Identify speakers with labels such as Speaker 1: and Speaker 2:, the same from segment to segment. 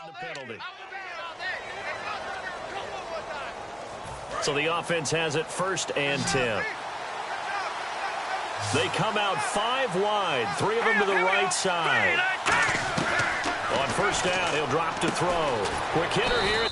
Speaker 1: the penalty. So the offense has it 1st and 10. They come out 5 wide, 3 of them to the right side. On 1st down, he'll drop to throw. Quick hitter here.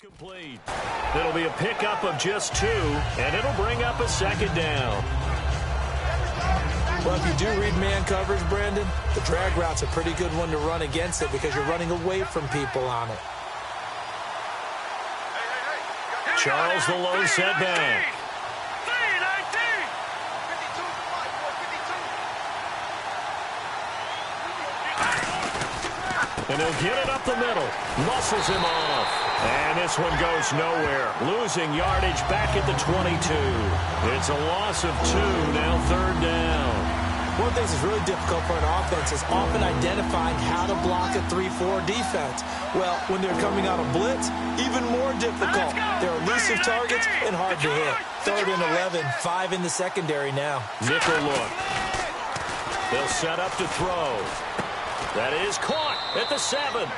Speaker 1: Complete. It'll be a pickup of just 2, and it'll bring up a 2nd down.
Speaker 2: Well, if you do read man coverage, Brandon, the drag route's a pretty good one to run against it because you're running away from people on it.
Speaker 1: Charles the low setback. And he'll get it up the middle. Muscles him off. And this one goes nowhere. Losing yardage back at the 22. It's a loss of 2, now 3rd down.
Speaker 2: One of the things that's really difficult for an offense is often identifying how to block a 3-4 defense. Well, when they're coming out of blitz, even more difficult. They're elusive targets and hard to hit. 3rd and 11, 5 in the secondary now.
Speaker 1: Nickel look. They'll set up to throw. That is caught at the 7.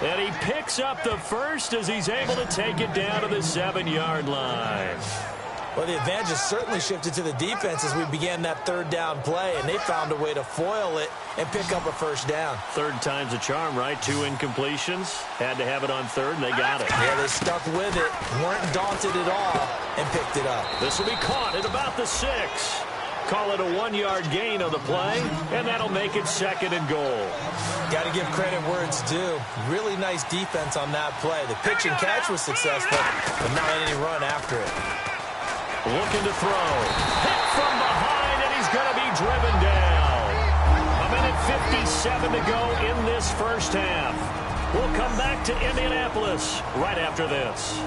Speaker 1: And he picks up the 1st as he's able to take it down to the 7-yard line.
Speaker 2: Well, the advantage has certainly shifted to the defense as we began that 3rd down play, and they found a way to foil it and pick up a 1st down.
Speaker 1: 3rd time's a charm, right? 2 incompletions. Had to have it on 3rd, and they got it.
Speaker 2: Yeah, they stuck with it, weren't daunted at all, and picked it up.
Speaker 1: This will be caught at about the 6. Call it a 1-yard gain on the play, and that'll make it 2nd and goal.
Speaker 2: Got to give credit where it's due. Really nice defense on that play. The pitch and catch was successful, but not any run after it.
Speaker 1: Looking to throw. Hit from behind, and he's going to be driven down. 1:57 to go in this 1st half. We'll come back to Indianapolis right after this.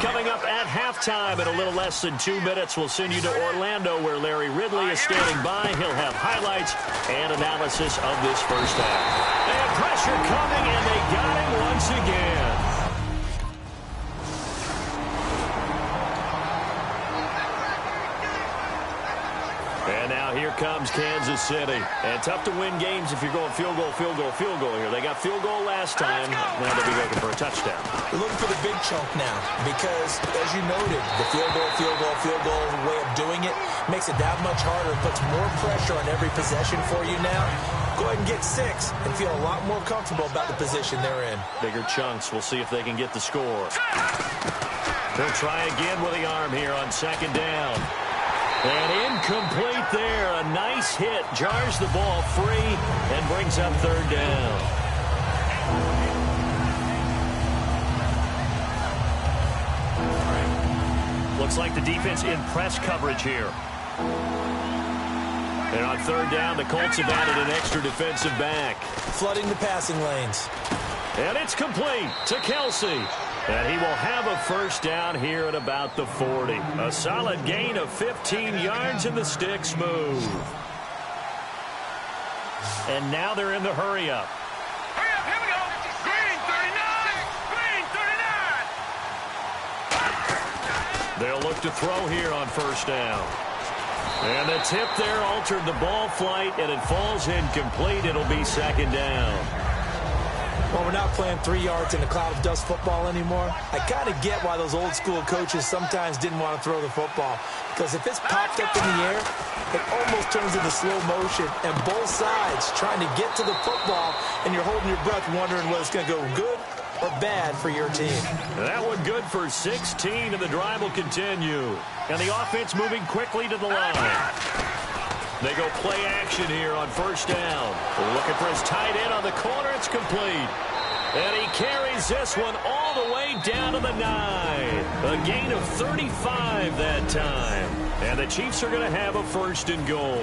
Speaker 1: Coming up at halftime in a little less than 2 minutes, we'll send you to Orlando where Larry Ridley is standing by. He'll have highlights and analysis of this 1st half. They have pressure coming, and they got him once again. And now here comes Kansas City. And tough to win games if you're going field goal, field goal, field goal here. They got field goal last time. Now they'll be looking for a touchdown.
Speaker 2: We're looking for the big chunk now because, as you noted, the field goal way of doing it makes it that much harder, puts more pressure on every possession for you now. Go ahead and get 6 and feel a lot more comfortable about the position they're in.
Speaker 1: Bigger chunks. We'll see if they can get the score. They'll try again with the arm here on 2nd down. And incomplete there. A nice hit. Jars the ball free and brings up 3rd down. Looks like the defense in press coverage here. And on 3rd down, the Colts have added an extra defensive back.
Speaker 2: Flooding the passing lanes.
Speaker 1: And it's complete to Kelsey. And he will have a 1st down here at about the 40. A solid gain of 15 yards, and the sticks move. And now they're in the hurry-up.
Speaker 3: Hurry up, here we go. Green 39. Green 39.
Speaker 1: They'll look to throw here on 1st down. And the tip there altered the ball flight, and it falls incomplete. It'll be 2nd down.
Speaker 2: While we're not playing 3 yards in a cloud of dust football anymore, I kind of get why those old school coaches sometimes didn't want to throw the football. Because if it's popped up in the air, it almost turns into slow motion, and both sides trying to get to the football, and you're holding your breath wondering whether it's going to go good or bad for your team.
Speaker 1: That one good for 16, and the drive will continue. And the offense moving quickly to the line. They go play action here on first down. Looking for his tight end on the corner. It's complete. And he carries this one all the way down to the 9. A gain of 35 that time. And the Chiefs are going to have a first and goal.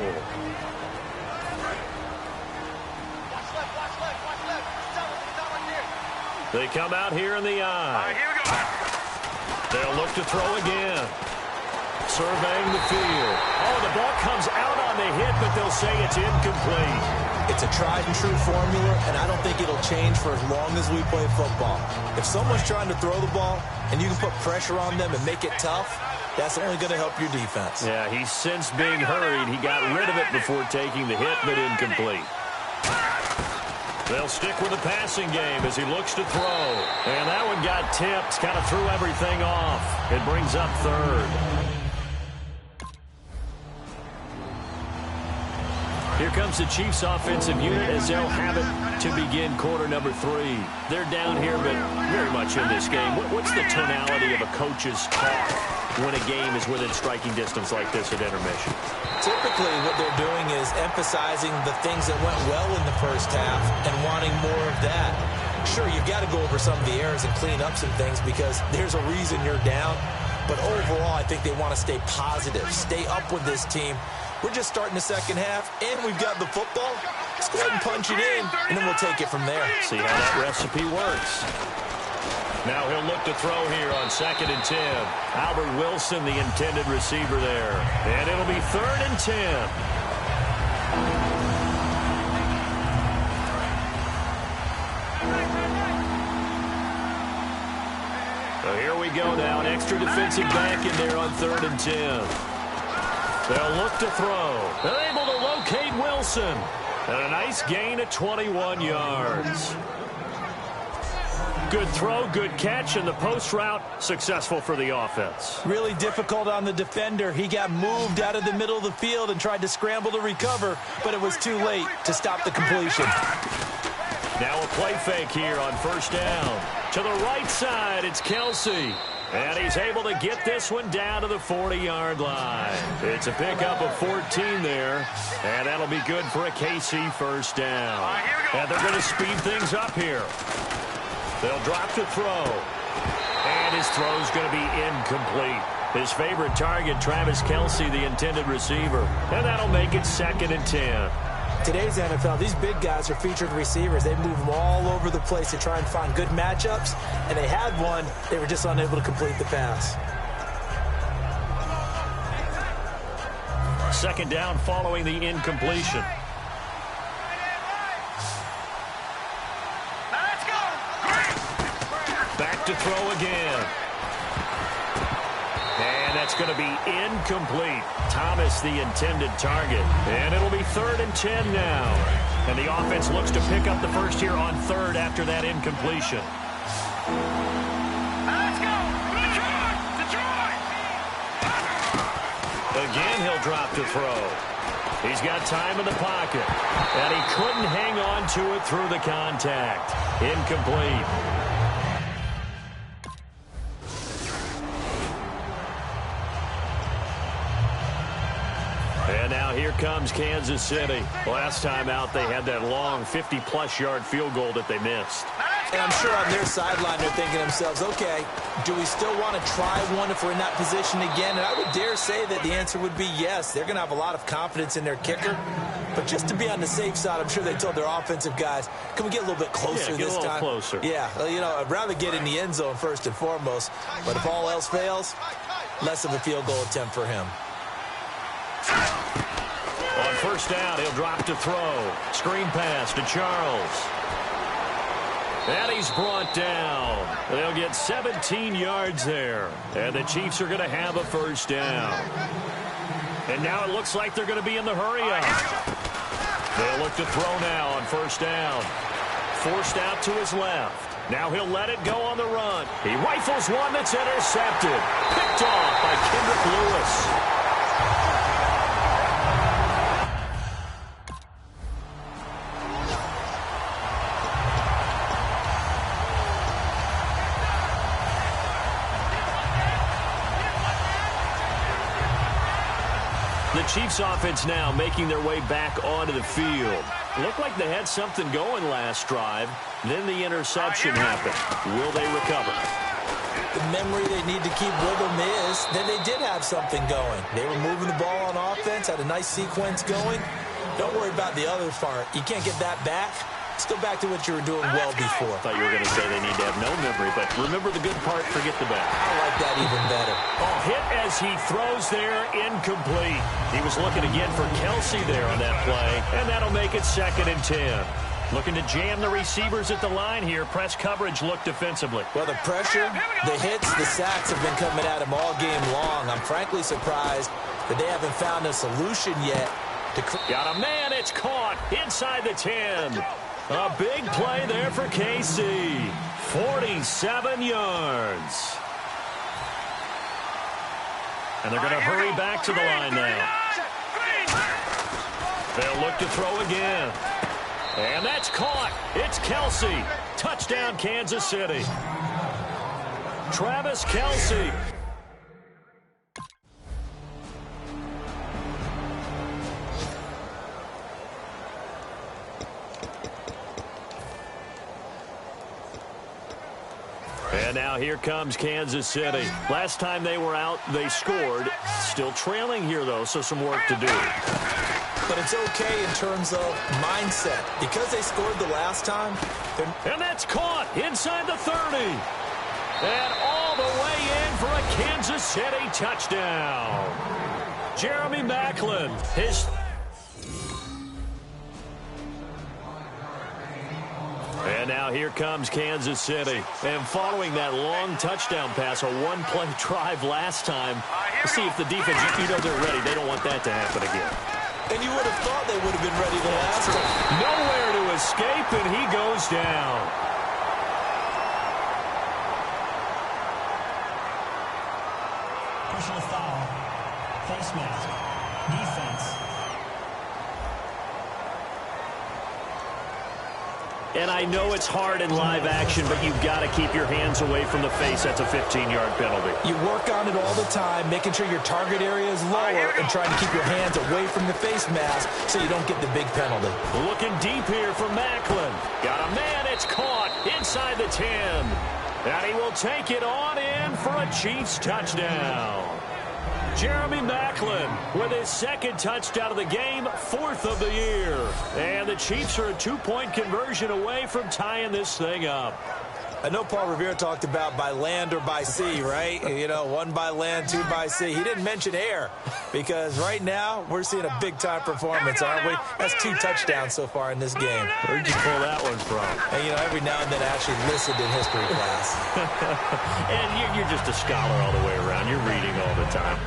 Speaker 1: They come out here in the eye.
Speaker 3: Here we go.
Speaker 1: They'll look to throw again. Surveying the field. Oh, the ball comes out on the hit, but they'll say it's incomplete.
Speaker 2: It's a tried-and-true formula, and I don't think it'll change for as long as we play football. If someone's trying to throw the ball, and you can put pressure on them and make it tough, that's only going to help your defense.
Speaker 1: Yeah, he's since being hurried. He got rid of it before taking the hit, but incomplete. They'll stick with the passing game as he looks to throw. And that one got tipped, kind of threw everything off. It brings up third. Here comes the Chiefs offensive unit as they'll have it to begin quarter number 3. They're down here, but very much in this game. What's the tonality of a coach's talk when a game is within striking distance like this at intermission?
Speaker 2: Typically, what they're doing is emphasizing the things that went well in the first half and wanting more of that. Sure, you've got to go over some of the errors and clean up some things because there's a reason you're down. But overall, I think they want to stay positive, stay up with this team. We're just starting the second half, and we've got the football. Let's go ahead and punch it in, and then we'll take it from there.
Speaker 1: See how that recipe works. Now he'll look to throw here on 2nd and 10. Albert Wilson, the intended receiver there. And it'll be 3rd and 10. So here we go now. An extra defensive back in there on 3rd and 10. They'll look to throw. They're able to locate Wilson. And a nice gain of 21 yards. Good throw, good catch, and the post route successful for the offense.
Speaker 2: Really difficult on the defender. He got moved out of the middle of the field and tried to scramble to recover, but it was too late to stop the completion.
Speaker 1: Now a play fake here on first down. To the right side, it's Kelsey. And he's able to get this one down to the 40-yard line. It's a pickup of 14 there, and that'll be good for a KC first down. And they're going to speed things up here. They'll drop to throw. And his throw's going to be incomplete. His favorite target, Travis Kelsey, the intended receiver. And that'll make it 2nd and 10.
Speaker 2: Today's NFL, these big guys are featured receivers. They move them all over the place to try and find good matchups, and they had one. They were just unable to complete the pass.
Speaker 1: 2nd down following the incompletion.
Speaker 3: Let's go.
Speaker 1: Back to throw again. And that's going to be incomplete. Thomas, the intended target. And it'll be 3rd and 10 now. And the offense looks to pick up the first here on 3rd after that incompletion.
Speaker 3: Let's go. Detroit.
Speaker 1: Again, he'll drop to throw. He's got time in the pocket. And he couldn't hang on to it through the contact. Incomplete. And now here comes Kansas City. Last time out, they had that long 50-plus yard field goal that they missed.
Speaker 2: And I'm sure on their sideline they're thinking to themselves, okay, do we still want to try one if we're in that position again? And I would dare say that the answer would be yes. They're going to have a lot of confidence in their kicker. But just to be on the safe side, I'm sure they told their offensive guys, can we get a little bit closer this time?
Speaker 1: Closer.
Speaker 2: Yeah, well, you know, I'd rather get in the end zone first and foremost. But if all else fails, less of a field goal attempt for him.
Speaker 1: On first down, he'll drop to throw. Screen pass to Charles. And he's brought down. They'll get 17 yards there. And the Chiefs are going to have a first down. And now it looks like they're going to be in the hurry up. They'll look to throw now on first down. forced out to his left. Now he'll let it go on the run. He rifles one that's intercepted. Picked off by Kendrick Lewis. The Chiefs offense now making their way back onto the field. Looked like they had something going last drive. Then the interception happened. Will they recover?
Speaker 2: The memory they need to keep with them is that they did have something going. They were moving the ball on offense, had a nice sequence going. Don't worry about the other part. You can't get that back. Let's go back to what you were doing well before.
Speaker 1: I thought you were going to say they need to have no memory, but remember the good part, forget the bad.
Speaker 2: I like that even better.
Speaker 1: Oh, hit as he throws there, incomplete. He was looking again for Kelsey there on that play, and that'll make it 2nd and 10. Looking to jam the receivers at the line here. Press coverage look defensively.
Speaker 2: Well, the pressure, the hits, the sacks have been coming at him all game long. I'm frankly surprised that they haven't found a solution yet.
Speaker 1: Got a man, it's caught inside the 10. A big play there for KC. 47 yards. And they're going to hurry back to the line now. They'll look to throw again. And that's caught. It's Kelsey. Touchdown, Kansas City. Travis Kelsey. And now here comes Kansas City. Last time they were out, they scored. Still trailing here, though, so some work to do.
Speaker 2: But it's okay in terms of mindset. Because they scored the last time.
Speaker 1: And that's caught inside the 30. And all the way in for a Kansas City touchdown. Jeremy Maclin, his... And now here comes Kansas City. And following that long touchdown pass, a one-play drive last time, let's see if the defense, they're ready. They don't want that to happen again.
Speaker 2: And you would have thought they would have been ready the last time.
Speaker 1: Nowhere to escape, and he goes down.
Speaker 4: Personal foul. Face mask. Defense.
Speaker 1: And I know it's hard in live action, but you've got to keep your hands away from the face. That's a 15-yard penalty.
Speaker 2: You work on it all the time, making sure your target area is lower and trying to keep your hands away from the face mask so you don't get the big penalty.
Speaker 1: Looking deep here for Maclin. Got a man, it's caught inside the 10. And he will take it on in for a Chiefs touchdown. Jeremy Maclin with his 2nd touchdown of the game, 4th of the year. And the Chiefs are a 2-point conversion away from tying this thing up.
Speaker 2: I know Paul Revere talked about by land or by sea, right? You know, 1 by land, 2 by sea. He didn't mention air because right now we're seeing a big-time performance, aren't we? That's 2 touchdowns so far in this game.
Speaker 1: Where'd you pull that one from?
Speaker 2: And, you know, every now and then I actually listened in history class.
Speaker 1: And you're just a scholar all the way around. You're reading all the time.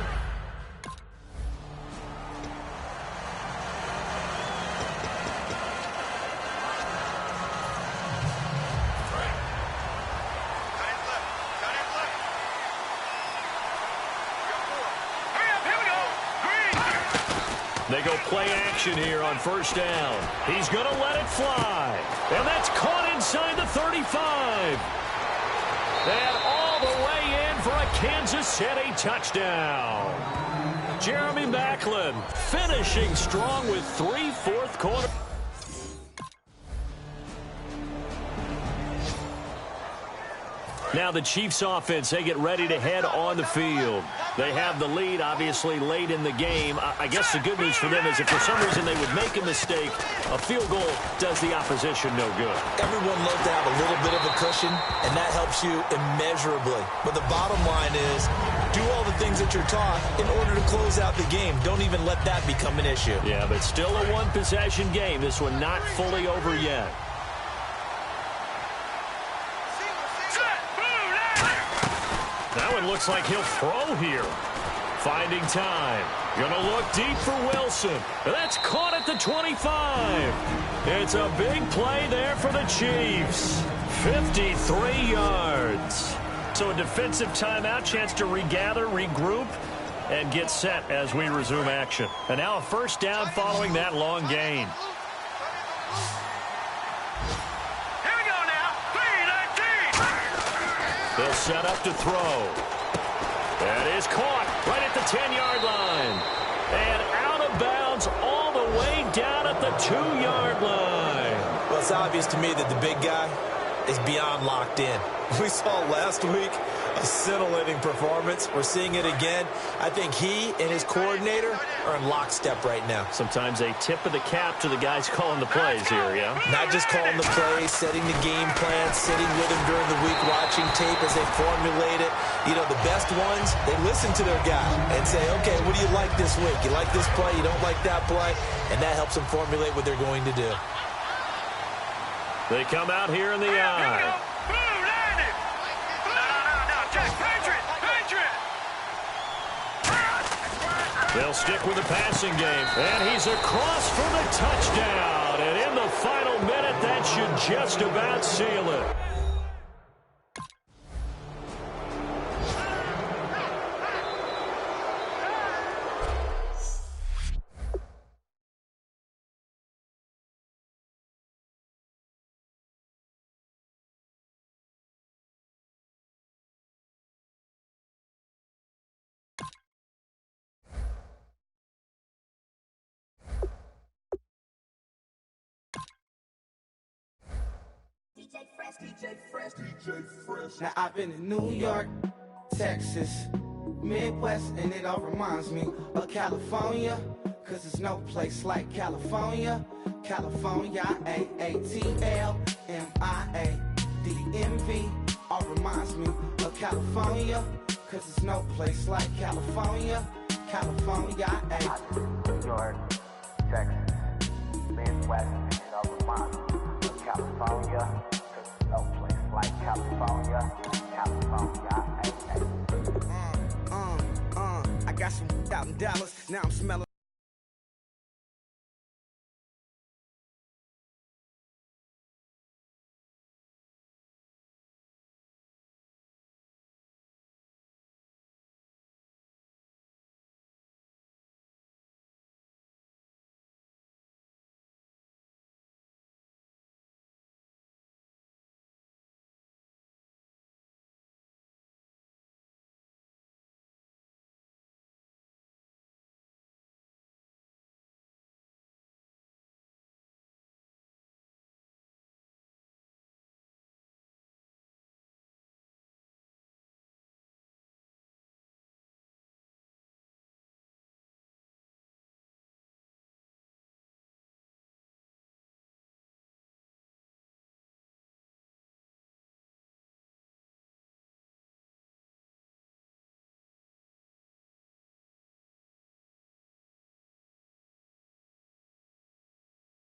Speaker 1: They go play action here on 1st down. He's going to let it fly. And that's caught inside the 35. And all the way in for a Kansas City touchdown. Jeremy Maclin finishing strong with 3 fourth-quarter. Now the Chiefs offense, they get ready to head on the field. They have the lead, obviously, late in the game. I guess the good news for them is if for some reason they would make a mistake, a field goal does the opposition no good.
Speaker 2: Everyone loves to have a little bit of a cushion, and that helps you immeasurably. But the bottom line is do all the things that you're taught in order to close out the game. Don't even let that become an issue.
Speaker 1: Yeah, but still a one-possession game. This one not fully over yet. That one looks like he'll throw here. Finding time. Gonna look deep for Wilson. That's caught at the 25. It's a big play there for the Chiefs. 53 yards. So a defensive timeout, chance to regather, regroup, and get set as we resume action. And now a first down following that long gain.
Speaker 3: Here we go now. 3-19.
Speaker 1: They'll set up to throw. That is caught right at the 10-yard line. And out of bounds all the way down at the 2-yard line.
Speaker 2: Well, it's obvious to me that the big guy is beyond locked in. We saw last week a scintillating performance. We're seeing it again. I think he and his coordinator are in lockstep right now.
Speaker 1: Sometimes a tip of the cap to the guys calling the plays here, yeah?
Speaker 2: Not just calling the plays, setting the game plan, sitting with him during the week, watching tape as they formulate it. You know, the best ones, they listen to their guy and say, okay, what do you like this week? You like this play? You don't like that play? And that helps them formulate what they're going to do.
Speaker 1: They come out here in the eye. They'll stick with the passing game. And he's across for the touchdown. And in the final minute, that should just about seal it.
Speaker 5: Now I've been in New York, Texas, Midwest, and it all reminds me of California, cause there's no place like California. California, AATLMIADMV, all reminds me of California, cause there's no place like California. California,
Speaker 6: New York, Texas, Midwest, and it all reminds me of California. No place like California, California,
Speaker 5: I got some out in Dallas, now I'm smelling